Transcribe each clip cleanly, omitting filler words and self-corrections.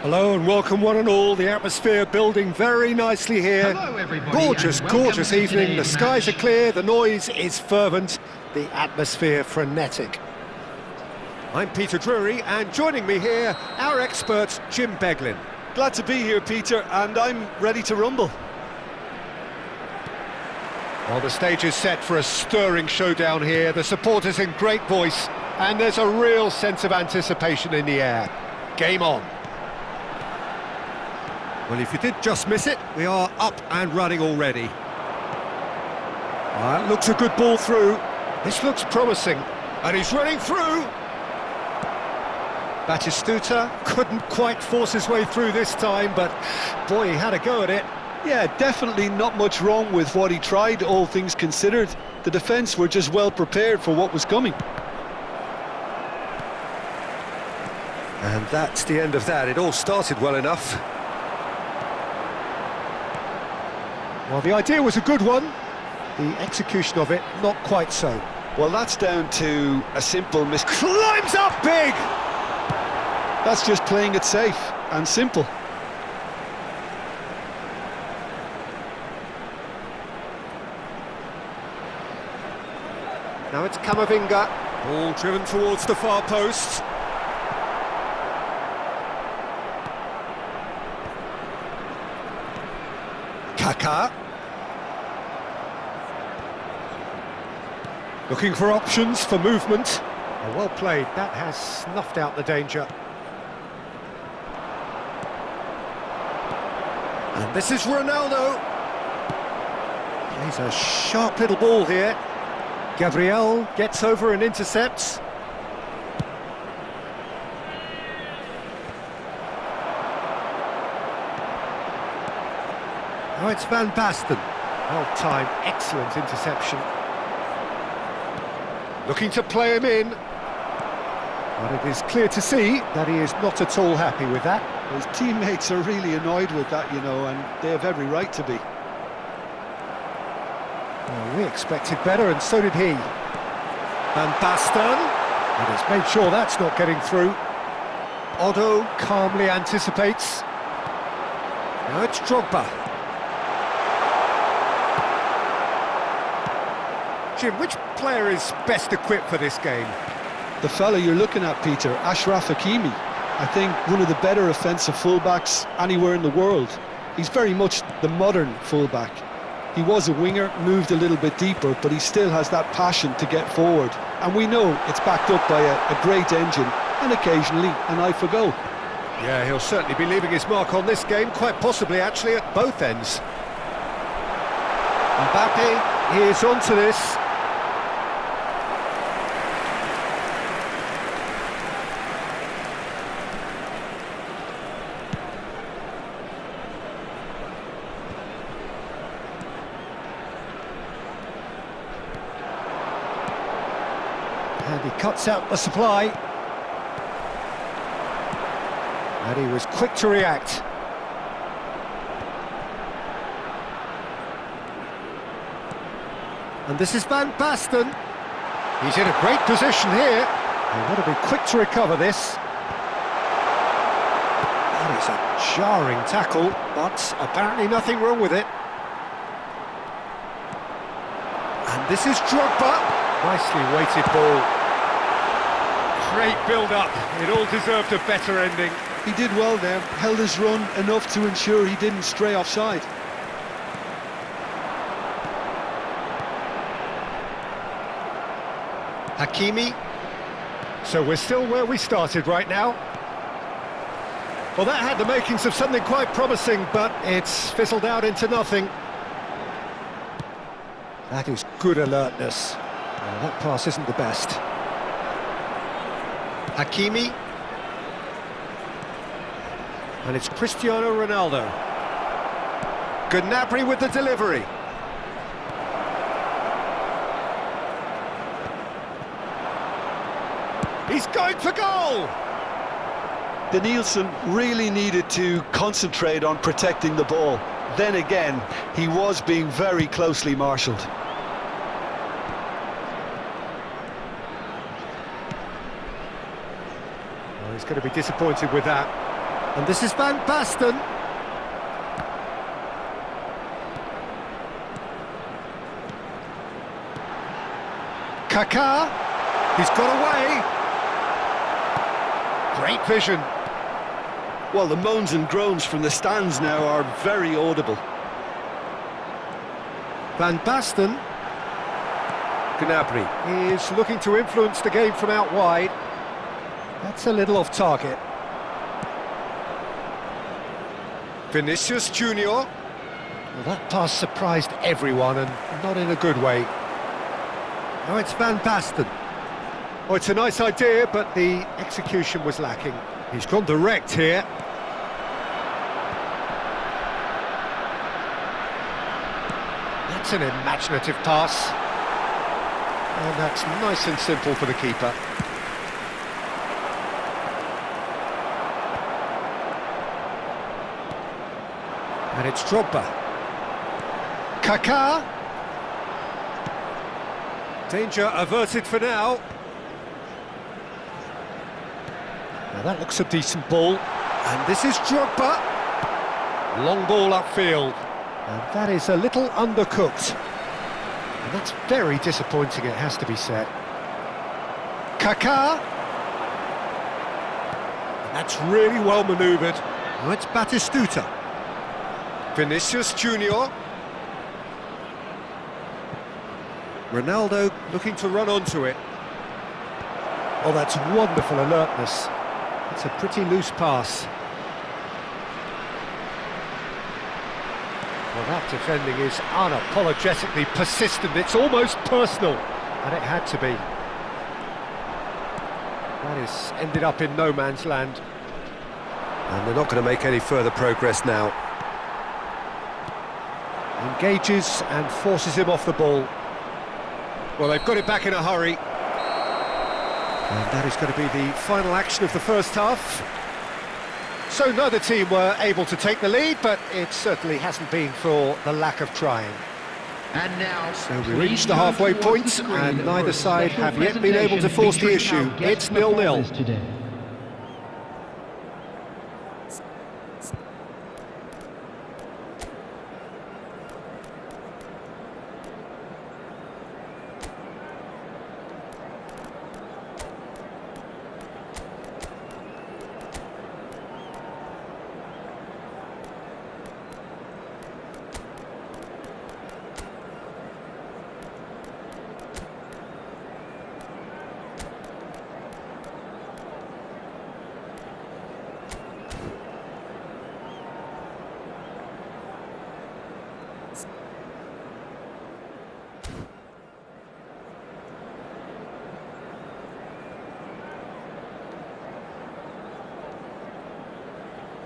Hello and welcome one and all. The atmosphere building very nicely here. Hello everybody. Gorgeous, gorgeous evening. The skies are clear, the noise is fervent, the atmosphere frenetic. I'm Peter Drury, and joining me here, our expert Jim Beglin. Glad to be here, Peter, and I'm ready to rumble. Well, the stage is set for a stirring showdown here. The supporters in great voice, and there's a real sense of anticipation in the air. Game on. Well, if you did just miss it, we are up and running already. That looks a good ball through. This looks promising. And he's running through. Batistuta couldn't quite force his way through this time, but boy, he had a go at it. Yeah, definitely not much wrong with what he tried, all things considered. The defence were just well prepared for what was coming. And that's the end of that. It all started well enough. Well, the idea was a good one. The execution of it, not quite so. Well, that's down to a simple miss. Climbs up big! That's just playing it safe and simple. Now it's Camavinga. Ball driven towards the far post. Kaká. Looking for options for movement. Oh, well played. That has snuffed out the danger. And this is Ronaldo. Plays a sharp little ball here. Gabriel gets over and intercepts. Oh, it's Van Basten. Well timed, excellent interception. Looking to play him in. But it is clear to see that he is not at all happy with that. His teammates are really annoyed with that, you know, and they have every right to be. Well, we expected better, and so did he. Van Basten. And he's made sure that's not getting through. Otto calmly anticipates. Now it's Drogba. Jim, which player is best equipped for this game? The fella you're looking at, Peter, Achraf Hakimi. I think one of the better offensive fullbacks anywhere in the world. He's very much the modern fullback. He was a winger, moved a little bit deeper, but he still has that passion to get forward. And we know it's backed up by a great engine, and occasionally an eye for goal. Yeah, he'll certainly be leaving his mark on this game, quite possibly actually at both ends. Mbappe is onto this. And he cuts out the supply. And he was quick to react. And this is Van Basten. He's in a great position here. He'll want to be quick to recover this. That is a jarring tackle, but apparently nothing wrong with it. And this is Drogba. Nicely weighted ball. Great build-up. It all deserved a better ending. He did well there, held his run enough to ensure he didn't stray offside. Hakimi. So we're still where we started right now. Well, that had the makings of something quite promising, but it's fizzled out into nothing. That is good alertness. That pass isn't the best. Hakimi. And it's Cristiano Ronaldo. Gnabry with the delivery. He's going for goal! Danielson really needed to concentrate on protecting the ball. Then again, he was being very closely marshalled. Well, he's going to be disappointed with that. And this is Van Basten. Kaká, he's got away. Great vision. Well, the moans and groans from the stands now are very audible. Van Basten. Gnabry is looking to influence the game from out wide. That's a little off target. Vinicius Junior. Well, that pass surprised everyone, and not in a good way. Now it's Van Basten. Oh, it's a nice idea, but the execution was lacking. He's gone direct here. That's an imaginative pass. And that's nice and simple for the keeper. And it's Drogba. Kaká. Danger averted for now. Now that looks a decent ball. And this is Drogba. Long ball upfield. And that is a little undercooked. And that's very disappointing, it has to be said. Kaká. And that's really well manoeuvred. Now it's Batistuta. Vinicius Junior. Ronaldo looking to run onto it. Oh, that's wonderful alertness. It's a pretty loose pass. Well, that defending is unapologetically persistent. It's almost personal, and it had to be. That is ended up in no man's land. And they're not going to make any further progress now. Engages and forces him off the ball. Well, they've got it back in a hurry. And that is going to be the final action of the first half. So neither team were able to take the lead, but it certainly hasn't been for the lack of trying. And now, so we reached the halfway point, and neither side have yet been able to force the issue. It's 0-0.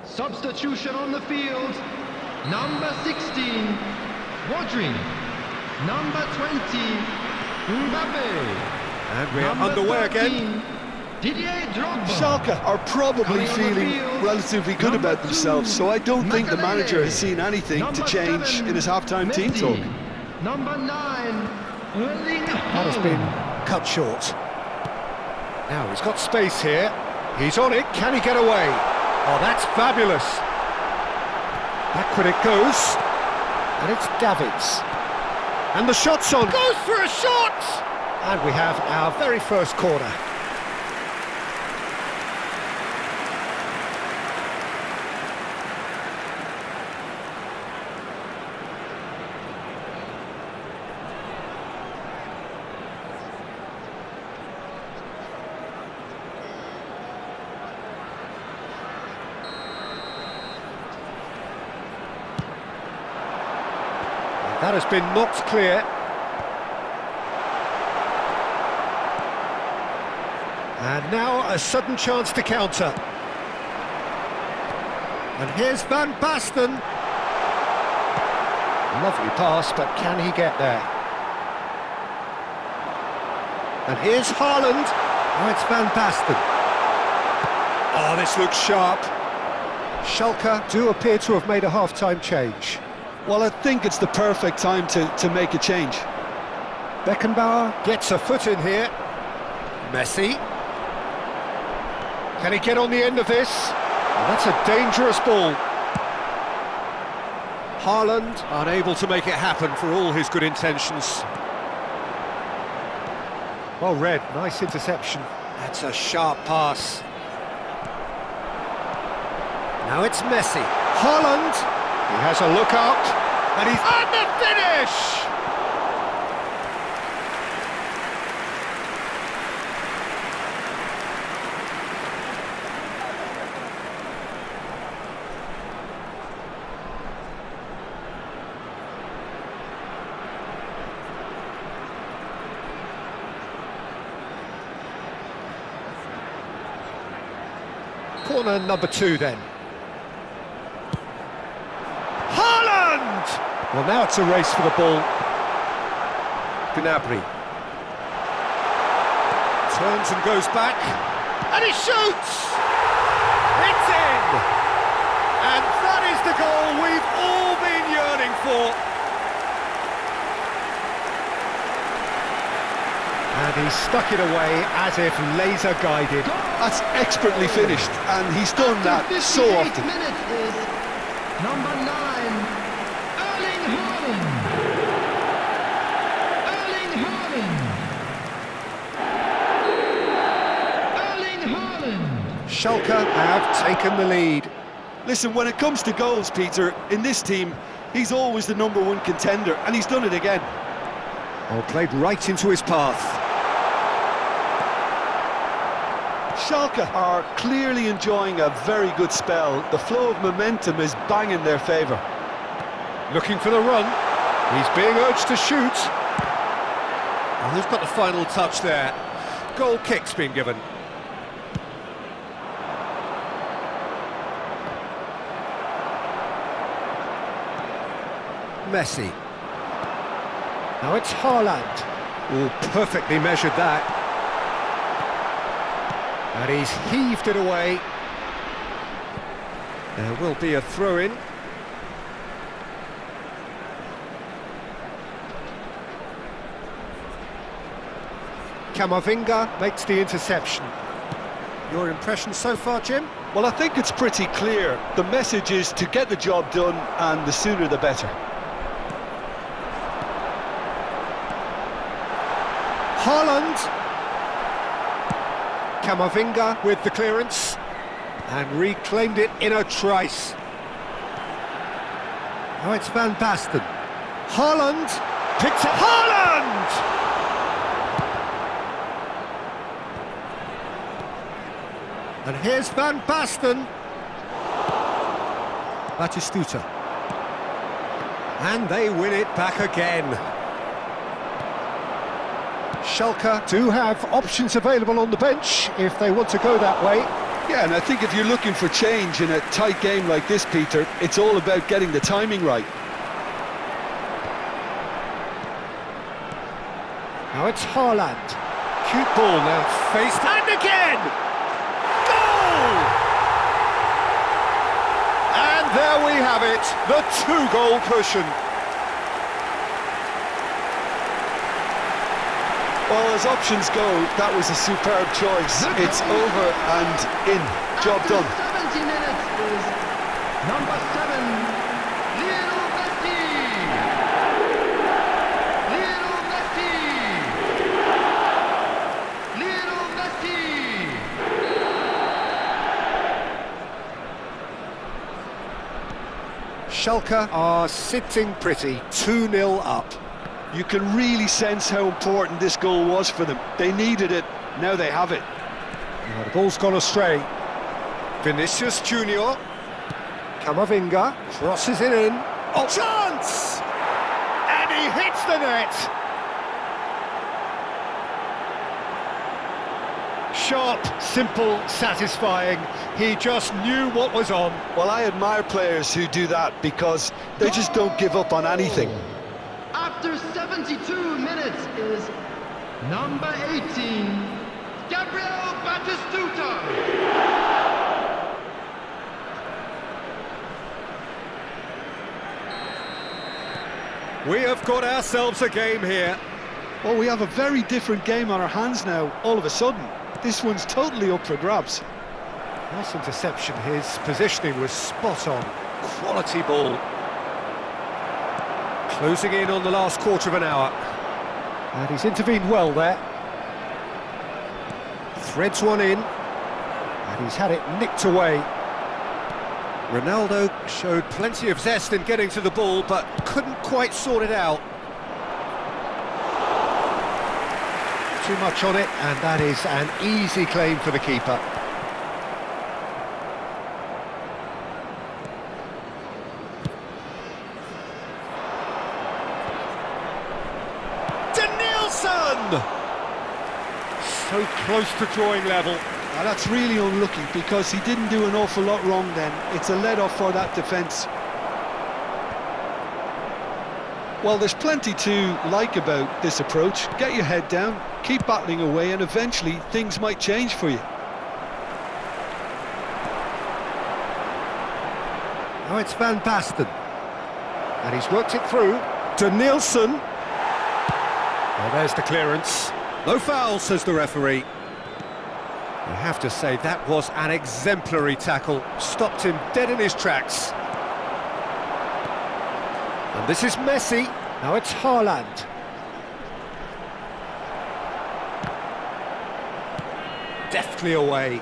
Substitution on the field. Number 16, Rodri. Number 20, Mbappe. And we are Number underway 13, again. Didier Drogba. Schalke are probably Coming on the feeling field, relatively good number about themselves, 2, so I don't think the Makelele. manager has seen anything to Number change 7, in his half-time team Messi. talk. Number 9, Erling That has been cut short. Now he's got space here. He's on it. Can he get away? Oh, that's fabulous. Backward it goes. And it's Davids. And the shot's on. Goes for a shot! And we have our very first corner. That has been knocked clear. And now a sudden chance to counter. And here's Van Basten. Lovely pass, but can he get there? And here's Haaland. Oh, it's Van Basten. Oh, this looks sharp. Schalke do appear to have made a half-time change. Well, I think it's the perfect time to make a change. Beckenbauer gets a foot in here. Messi. Can he get on the end of this? And that's a dangerous ball. Haaland unable to make it happen for all his good intentions. Well read, nice interception. That's a sharp pass. Now it's Messi. Haaland, he has a look out, and he's on the finish! Corner number 2 then. Haaland! Well, now it's a race for the ball. Gnabry. Turns and goes back. And he shoots! It's in! And that is the goal we've all been yearning for. And he stuck it away as if laser guided. That's expertly finished, and he's done that so often. Minutes is number 9, Erling Haaland. Erling Haaland. Erling Haaland. Schalke have taken the lead. Listen, when it comes to goals, Peter, in this team, he's always the #1 contender, and he's done it again. Oh, played right into his path. Schalke are clearly enjoying a very good spell. The flow of momentum is bang in their favour. Looking for the run. He's being urged to shoot. Oh, they've got the final touch there. Goal kick's been given. Messi. Now it's Haaland. Oh, perfectly measured that. And he's heaved it away. There will be a throw-in. Camavinga makes the interception. Your impression so far, Jim? Well, I think it's pretty clear. The message is to get the job done, and the sooner the better. Haaland. Camavinga with the clearance and reclaimed it in a trice. Now it's Van Basten. Haaland picks up. Haaland! And here's Van Basten. Batistuta. And they win it back again. Schalke do have options available on the bench if they want to go that way. Yeah, and I think if you're looking for change in a tight game like this, Peter, it's all about getting the timing right. Now it's Haaland. Cute ball now faced, and again! Goal! And there we have it, the 2-goal cushion. Well, as options go, that was a superb choice. It's over and in. Job done. 70 minutes is number 7, Lionel Messi. Lionel Messi. Lionel Messi. Schalke are sitting pretty, 2-0 up. You can really sense how important this goal was for them. They needed it, now they have it. Now the ball's gone astray. Vinicius Junior. Camavinga crosses it in. Oh, chance! And he hits the net. Sharp, simple, satisfying. He just knew what was on. Well, I admire players who do that because they just don't give up on anything. After 72 minutes is number 18, Gabriel Batistuta. We have got ourselves a game here. Well, we have a very different game on our hands now, all of a sudden. This one's totally up for grabs. Nice interception, his positioning was spot on. Quality ball. Closing in on the last quarter of an hour. And he's intervened well there. Threads one in. And he's had it nicked away. Ronaldo showed plenty of zest in getting to the ball, but couldn't quite sort it out. Too much on it, and that is an easy claim for the keeper. So close to drawing level. Now that's really unlucky because he didn't do an awful lot wrong then. It's a let-off for that defence. Well, there's plenty to like about this approach. Get your head down, keep battling away, and eventually things might change for you. Now it's Van Basten. And he's worked it through to Nielsen. Well, there's the clearance. No foul, says the referee. You have to say that was an exemplary tackle. Stopped him dead in his tracks. And this is Messi. Now it's Haaland. Deftly away.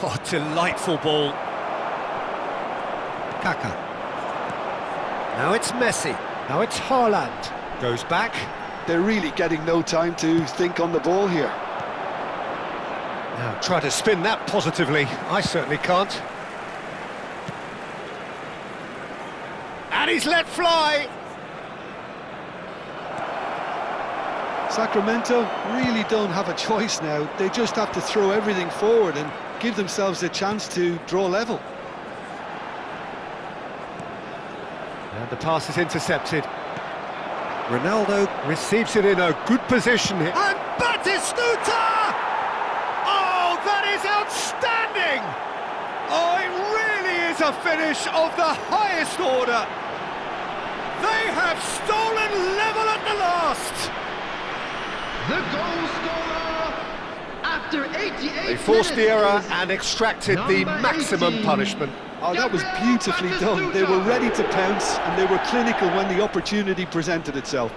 Oh, delightful ball. Kaka. Now it's Messi. Now it's Haaland. Goes back. They're really getting no time to think on the ball here. Now try to spin that positively. I certainly can't. And he's let fly. Sacramento really don't have a choice now. They just have to throw everything forward and give themselves a chance to draw level. And the pass is intercepted. Ronaldo receives it in a good position here. And Batistuta! Oh, that is outstanding! Oh, it really is a finish of the highest order. They have stolen level at the last. The goal scorer after 88 They forced the error minutes and extracted the number maximum 18. punishment. Oh, that was beautifully done. They were ready to pounce and they were clinical when the opportunity presented itself.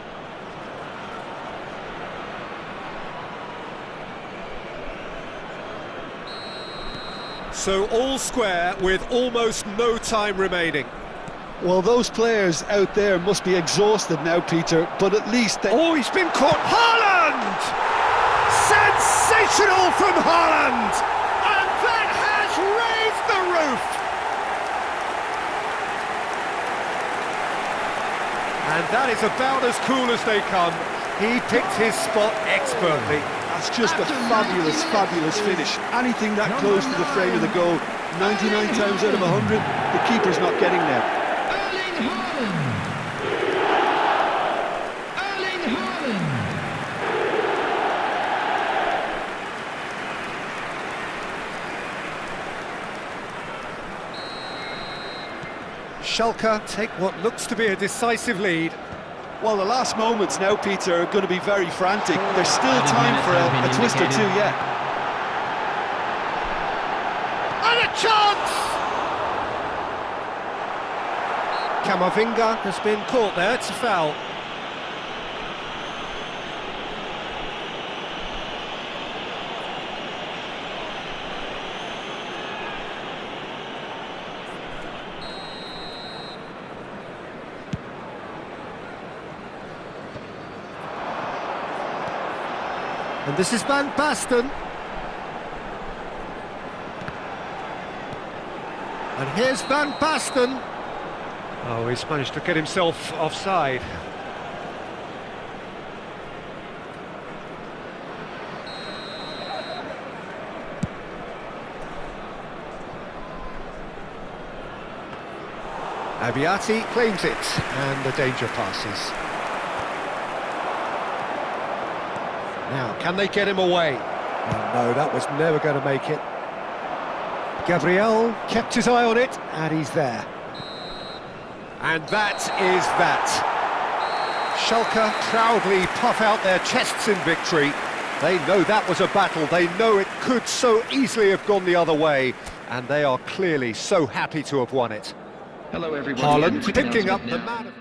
So all square with almost no time remaining. Well, those players out there must be exhausted now, Peter, but at least they... Oh, he's been caught. Haaland! Sensational from Haaland! And that has raised the roof! And that is about as cool as they come. He picked his spot expertly. That's just a fabulous, fabulous finish. Anything that close to the frame of the goal, 99 times out of 100, the keeper's not getting there. Erling Haaland. Erling Haaland. Schalke take what looks to be a decisive lead. Well, the last moments now, Peter, are going to be very frantic. There's still time for a twist or two yet. And a chance! Camavinga has been caught there, it's a foul. And this is Van Basten. And here's Van Basten. Oh, he's managed to get himself offside. Abiati claims it, and the danger passes. Now, can they get him away? Oh, no, that was never going to make it. Gabriel kept his eye on it, and he's there. And that is that. Schalke proudly puff out their chests in victory. They know that was a battle. They know it could so easily have gone the other way. And they are clearly so happy to have won it. Hello, everybody. Haaland And quick picking up announcement the now. man.